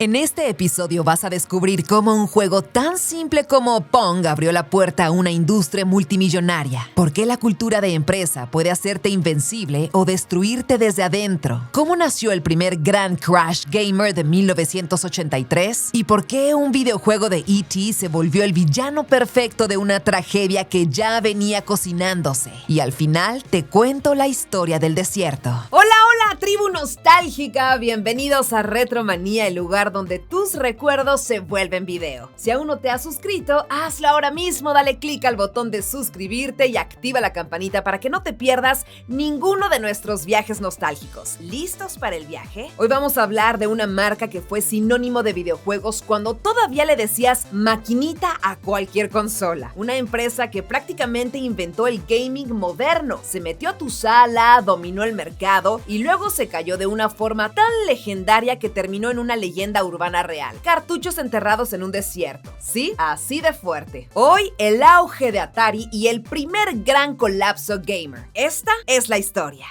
En este episodio vas a descubrir cómo un juego tan simple como Pong abrió la puerta a una industria multimillonaria. ¿Por qué la cultura de empresa puede hacerte invencible o destruirte desde adentro? ¿Cómo nació el primer gran Crash Gamer de 1983? ¿Y por qué un videojuego de E.T. se volvió el villano perfecto de una tragedia que ya venía cocinándose? Y al final te cuento la historia del desierto. ¡Hola, hola, tribu nostálgica! Bienvenidos a Retromanía, el lugar donde tus recuerdos se vuelven video. Si aún no te has suscrito, hazlo ahora mismo, dale clic al botón de suscribirte y activa la campanita para que no te pierdas ninguno de nuestros viajes nostálgicos. ¿Listos para el viaje? Hoy vamos a hablar de una marca que fue sinónimo de videojuegos cuando todavía le decías maquinita a cualquier consola. Una empresa que prácticamente inventó el gaming moderno. Se metió a tu sala, dominó el mercado y luego se cayó de una forma tan legendaria que terminó en una leyenda urbana real. Cartuchos enterrados en un desierto. ¿Sí? Así de fuerte. Hoy, el auge de Atari y el primer gran colapso gamer. Esta es la historia.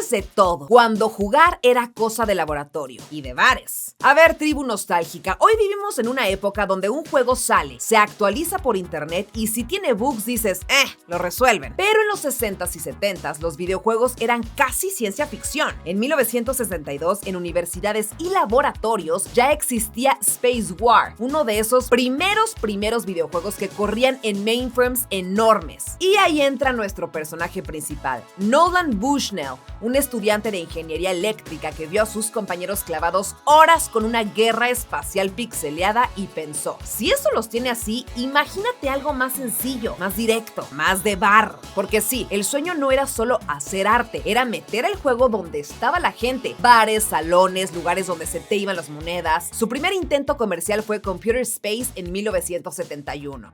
De todo, cuando jugar era cosa de laboratorio y de bares. A ver, tribu nostálgica, hoy vivimos en una época donde un juego sale, se actualiza por internet y si tiene bugs dices, lo resuelven. Pero en los 60s y 70s los videojuegos eran casi ciencia ficción. En 1962, en universidades y laboratorios ya existía Space War, uno de esos primeros videojuegos que corrían en mainframes enormes. Y ahí entra nuestro personaje principal, Nolan Bushnell, un estudiante de ingeniería eléctrica que vio a sus compañeros clavados horas con una guerra espacial pixeleada y pensó, si eso los tiene así, imagínate algo más sencillo, más directo, más de bar. Porque sí, el sueño no era solo hacer arte, era meter el juego donde estaba la gente, bares, salones, lugares donde se te iban las monedas. Su primer intento comercial fue Computer Space en 1971.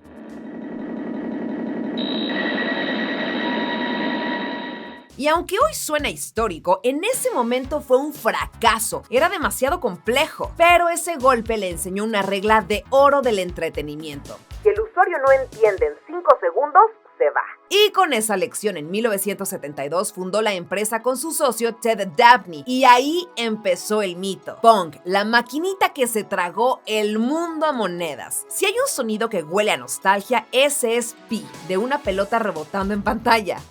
Y aunque hoy suena histórico, en ese momento fue un fracaso. Era demasiado complejo. Pero ese golpe le enseñó una regla de oro del entretenimiento. Si el usuario no entiende en 5 segundos, se va. Y con esa lección en 1972 fundó la empresa con su socio Ted Dabney. Y ahí empezó el mito. Pong, la maquinita que se tragó el mundo a monedas. Si hay un sonido que huele a nostalgia, ese es pi, de una pelota rebotando en pantalla.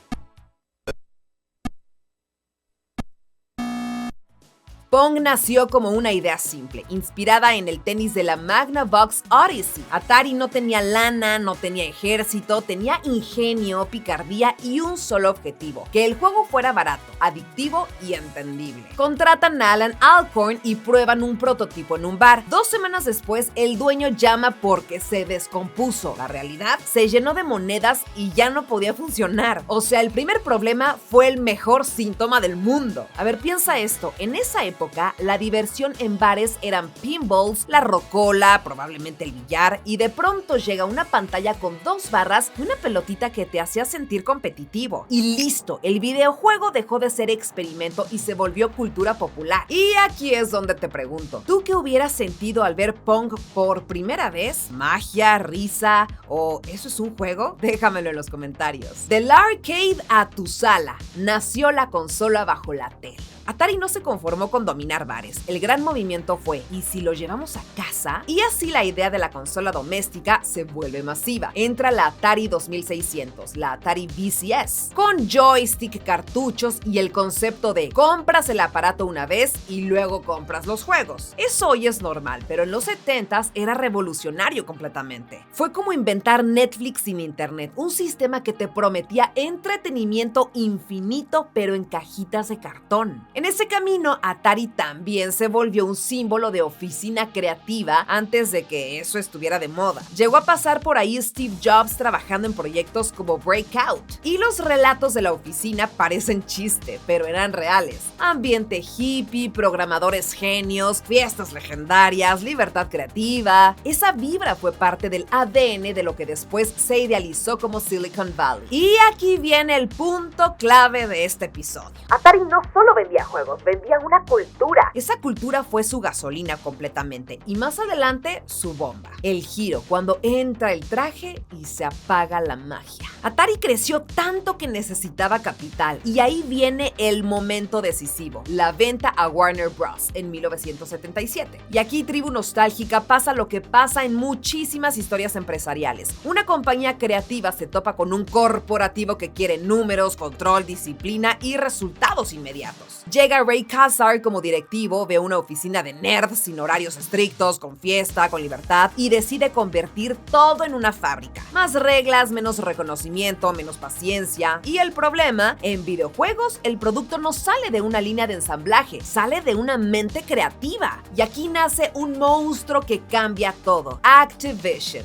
Pong nació como una idea simple, inspirada en el tenis de la Magnavox Odyssey. Atari no tenía lana, no tenía ejército, tenía ingenio, picardía y un solo objetivo, que el juego fuera barato, adictivo y entendible. Contratan a Alan Alcorn y prueban un prototipo en un bar. 2 semanas después, el dueño llama porque se descompuso. La realidad, se llenó de monedas y ya no podía funcionar. O sea, el primer problema fue el mejor síntoma del mundo. A ver, piensa esto, en esa época, la diversión en bares eran pinballs, la rocola, probablemente el billar, y de pronto llega una pantalla con 2 barras y una pelotita que te hacía sentir competitivo. Y listo, el videojuego dejó de ser experimento y se volvió cultura popular. Y aquí es donde te pregunto, ¿tú qué hubieras sentido al ver Pong por primera vez? ¿Magia, risa o eso es un juego? Déjamelo en los comentarios. Del arcade a tu sala, nació la consola bajo la tele. Atari no se conformó con dominar bares. El gran movimiento fue, ¿y si lo llevamos a casa? Y así la idea de la consola doméstica se vuelve masiva. Entra la Atari 2600, la Atari VCS, con joystick, cartuchos y el concepto de compras el aparato una vez y luego compras los juegos. Eso hoy es normal, pero en los 70s era revolucionario completamente. Fue como inventar Netflix sin internet, un sistema que te prometía entretenimiento infinito pero en cajitas de cartón. En ese camino, Atari también se volvió un símbolo de oficina creativa antes de que eso estuviera de moda. Llegó a pasar por ahí Steve Jobs trabajando en proyectos como Breakout. Y los relatos de la oficina parecen chiste, pero eran reales. Ambiente hippie, programadores genios, fiestas legendarias, libertad creativa. Esa vibra fue parte del ADN de lo que después se idealizó como Silicon Valley. Y aquí viene el punto clave de este episodio. Atari no solo vendía juegos, vendía una cultura. Esa cultura fue su gasolina completamente y más adelante su bomba. El giro, cuando entra el traje y se apaga la magia. Atari creció tanto que necesitaba capital y ahí viene el momento decisivo, la venta a Warner Bros. En 1977. Y aquí, tribu nostálgica, pasa lo que pasa en muchísimas historias empresariales. Una compañía creativa se topa con un corporativo que quiere números, control, disciplina y resultados inmediatos. Llega Ray Kassar como directivo, ve una oficina de nerds sin horarios estrictos, con fiesta, con libertad y decide convertir todo en una fábrica. Más reglas, menos reconocimiento, menos paciencia. Y el problema, en videojuegos el producto no sale de una línea de ensamblaje, sale de una mente creativa. Y aquí nace un monstruo que cambia todo, Activision.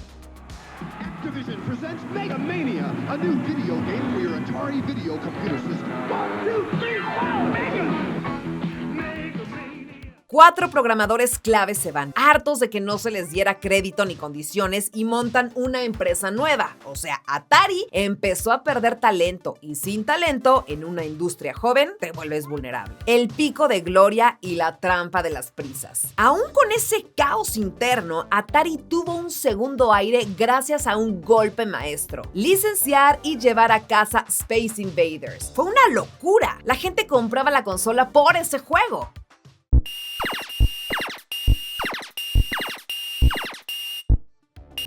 Activision presents Mega Mania, a new video game for your Atari video computer system. 1, 2, 3, 4, Mega! 4 programadores clave se van, hartos de que no se les diera crédito ni condiciones y montan una empresa nueva. O sea, Atari empezó a perder talento y sin talento, en una industria joven, te vuelves vulnerable. El pico de gloria y la trampa de las prisas. Aún con ese caos interno, Atari tuvo un segundo aire gracias a un golpe maestro: licenciar y llevar a casa Space Invaders. Fue una locura. La gente compraba la consola por ese juego.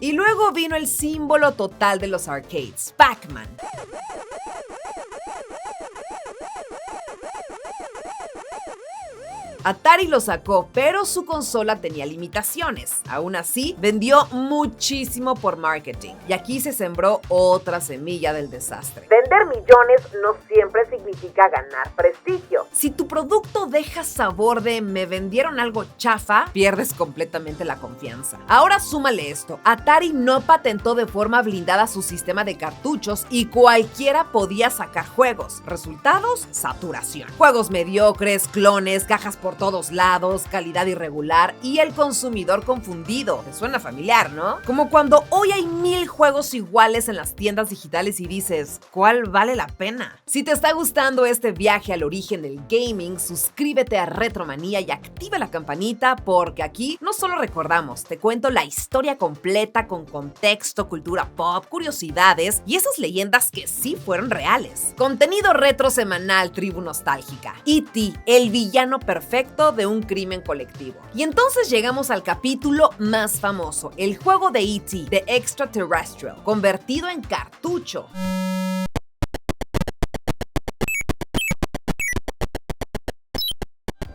Y luego vino el símbolo total de los arcades, Pac-Man. Atari lo sacó, pero su consola tenía limitaciones. Aún así, vendió muchísimo por marketing. Y aquí se sembró otra semilla del desastre. Vender millones no siempre significa ganar prestigio. Si tu producto deja sabor de "me vendieron algo chafa", pierdes completamente la confianza. Ahora súmale esto: Atari no patentó de forma blindada su sistema de cartuchos y cualquiera podía sacar juegos. Resultados: saturación. Juegos mediocres, clones, cajas por todos lados, calidad irregular y el consumidor confundido. ¿Te suena familiar, no? Como cuando hoy hay 1000 juegos iguales en las tiendas digitales y dices, ¿cuál vale la pena? Si te está gustando este viaje al origen del gaming, suscríbete a Retromanía y activa la campanita, porque aquí no solo recordamos, te cuento la historia completa con contexto, cultura pop, curiosidades y esas leyendas que sí fueron reales. Contenido retro semanal, tribu nostálgica. E.T., el villano perfecto de un crimen colectivo. Y entonces llegamos al capítulo más famoso, el juego de E.T., The Extraterrestrial, convertido en cartucho.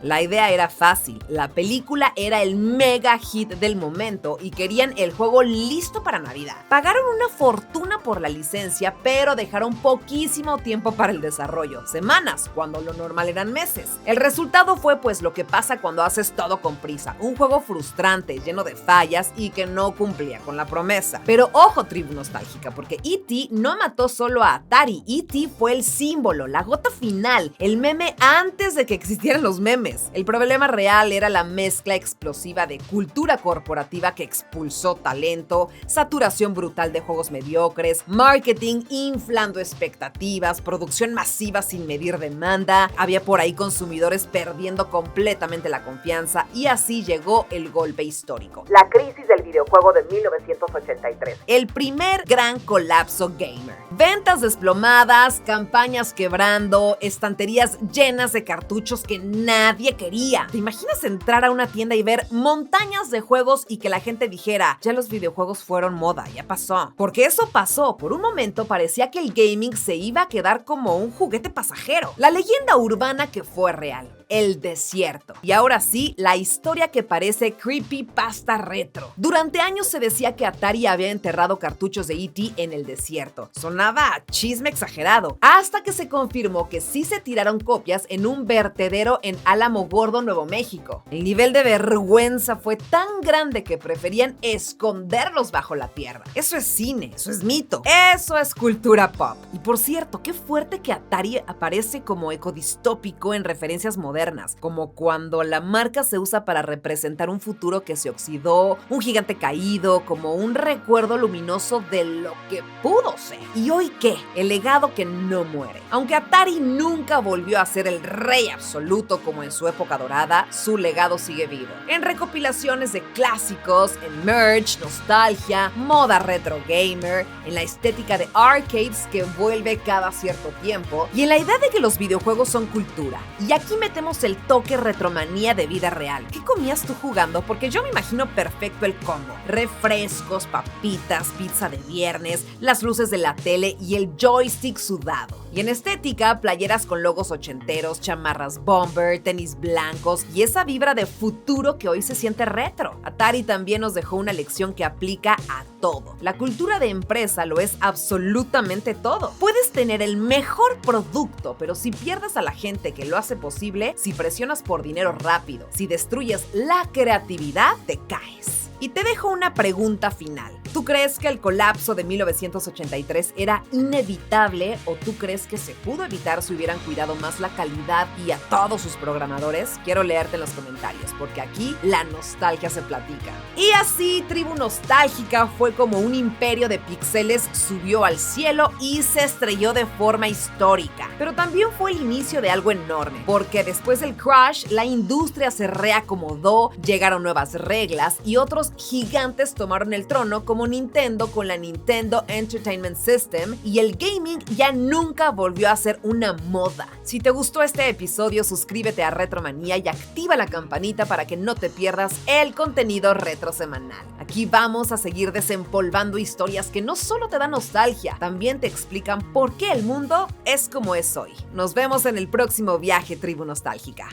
La idea era fácil, la película era el mega hit del momento y querían el juego listo para Navidad. Pagaron una fortuna por la licencia, pero dejaron poquísimo tiempo para el desarrollo, semanas, cuando lo normal eran meses. El resultado fue pues lo que pasa cuando haces todo con prisa, un juego frustrante, lleno de fallas y que no cumplía con la promesa. Pero ojo, tribu nostálgica, porque E.T. no mató solo a Atari, E.T. fue el símbolo, la gota final, el meme antes de que existieran los memes. El problema real era la mezcla explosiva de cultura corporativa que expulsó talento, saturación brutal de juegos mediocres, marketing inflando expectativas, producción masiva sin medir demanda, había por ahí consumidores perdiendo completamente la confianza y así llegó el golpe histórico. La crisis del videojuego de 1983. El primer gran colapso gamer. Ventas desplomadas, campañas quebrando, estanterías llenas de cartuchos que nadie quería. ¿Te imaginas entrar a una tienda y ver montañas de juegos y que la gente dijera, ya los videojuegos fueron moda, ya pasó? Porque eso pasó. Por un momento parecía que el gaming se iba a quedar como un juguete pasajero. La leyenda urbana que fue real. El desierto. Y ahora sí, la historia que parece creepypasta retro. Durante años se decía que Atari había enterrado cartuchos de E.T. en el desierto. Sonaba a chisme exagerado, hasta que se confirmó que sí se tiraron copias en un vertedero en Álamo Gordo, Nuevo México. El nivel de vergüenza fue tan grande que preferían esconderlos bajo la tierra. Eso es cine, eso es mito, eso es cultura pop. Y por cierto, qué fuerte que Atari aparece como ecodistópico en referencias modernas, como cuando la marca se usa para representar un futuro que se oxidó, un gigante caído, como un recuerdo luminoso de lo que pudo ser. Y hoy hoy, ¿qué? El legado que no muere. Aunque Atari nunca volvió a ser el rey absoluto como en su época dorada, su legado sigue vivo. En recopilaciones de clásicos, en merch, nostalgia, moda retro gamer, en la estética de arcades que vuelve cada cierto tiempo y en la idea de que los videojuegos son cultura. Y aquí metemos el toque retromanía de vida real. ¿Qué comías tú jugando? Porque yo me imagino perfecto el combo. Refrescos, papitas, pizza de viernes, las luces de la tele y el joystick sudado. Y en estética, playeras con logos ochenteros, chamarras bomber, tenis blancos y esa vibra de futuro que hoy se siente retro. Atari también nos dejó una lección que aplica a todo. La cultura de empresa lo es absolutamente todo. Puedes tener el mejor producto, pero si pierdes a la gente que lo hace posible, si presionas por dinero rápido, si destruyes la creatividad, te caes. Y te dejo una pregunta final. ¿Tú crees que el colapso de 1983 era inevitable o tú crees que se pudo evitar si hubieran cuidado más la calidad y a todos sus programadores? Quiero leerte en los comentarios porque aquí la nostalgia se platica. Y así, Tribu Nostálgica fue como un imperio de píxeles subió al cielo y se estrelló de forma histórica. Pero también fue el inicio de algo enorme, porque después del crash, la industria se reacomodó, llegaron nuevas reglas y otros gigantes tomaron el trono como Nintendo con la Nintendo Entertainment System y el gaming ya nunca volvió a ser una moda. Si te gustó este episodio, suscríbete a Retromanía y activa la campanita para que no te pierdas el contenido retro semanal. Aquí vamos a seguir desempolvando historias que no solo te dan nostalgia, también te explican por qué el mundo es como es hoy. Nos vemos en el próximo viaje, Tribu Nostálgica.